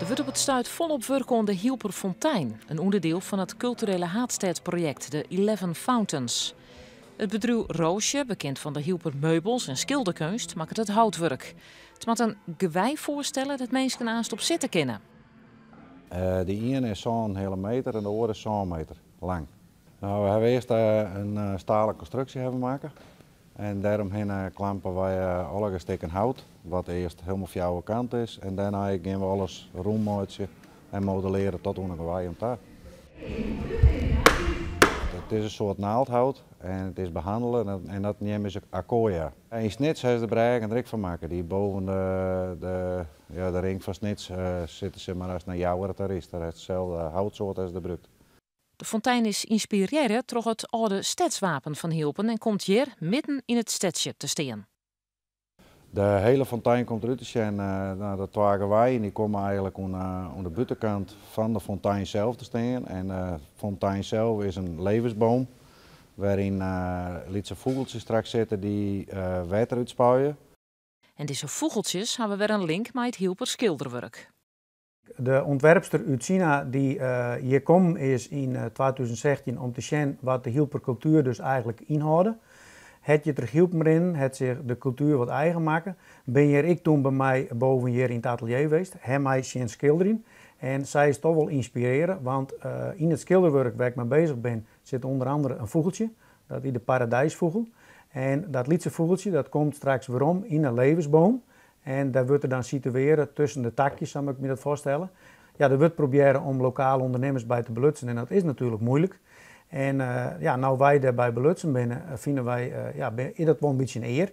Er wordt op het stuit volop werken aan de Hielper Fontein, een onderdeel van het culturele Haatstedproject, de 11 Fountains. Het bedrijf Roosje, bekend van de Hielper meubels en schilderkunst, maakt het houtwerk. Het moet een gewei voorstellen dat mensen aanst op zitten kunnen. De ene is zo'n hele meter en de andere is zo'n meter lang. Nou, we hebben eerst een stalen constructie hebben maken. En daaromheen klampen wij alle stukken hout, wat eerst helemaal van jouw kant is. En daarna gaan we alles rondmaken en modelleren tot een gewei om daar. Het is een soort naaldhout en het is behandelen en dat nemen ze Accoya. In snits hebben ze er eigenlijk een rik van maken. Die boven de ring van snits zitten ze maar als naar jouw daar is. Daar is hetzelfde houtsoort als de brut. De fontein is inspireren door het oude stadswapen van Hielpen en komt hier midden in het stadsje te staan. De hele fontein komt eruit te zijn naar de twee geweien. Die komen eigenlijk aan de buitenkant van de fontein zelf te staan. En de fontein zelf is een levensboom waarin lietse vogeltjes straks zitten die water uitspuien. En deze vogeltjes hebben weer een link met het Hielper schilderwerk. De ontwerpster uit China die hier kwam is in 2016 om te zien wat de Hielper cultuur dus eigenlijk inhoudt. Het je er hielp in, het zich de cultuur wat eigen maken. Ben je ik toen bij mij boven hier in het atelier geweest, heb mij zien schilderen. En zij is toch wel inspireren, want in het schilderwerk waar ik mee bezig ben zit onder andere een vogeltje. Dat is de paradijsvogel. En dat lietse vogeltje dat komt straks weer om in een levensboom. En daar wordt er dan situeren tussen de takjes, zou ik me dat voorstellen. Ja, daar wordt proberen om lokale ondernemers bij te belutsen en dat is natuurlijk moeilijk. En nou wij daarbij belutsen binnen, vinden wij, is dat wel een beetje een eer.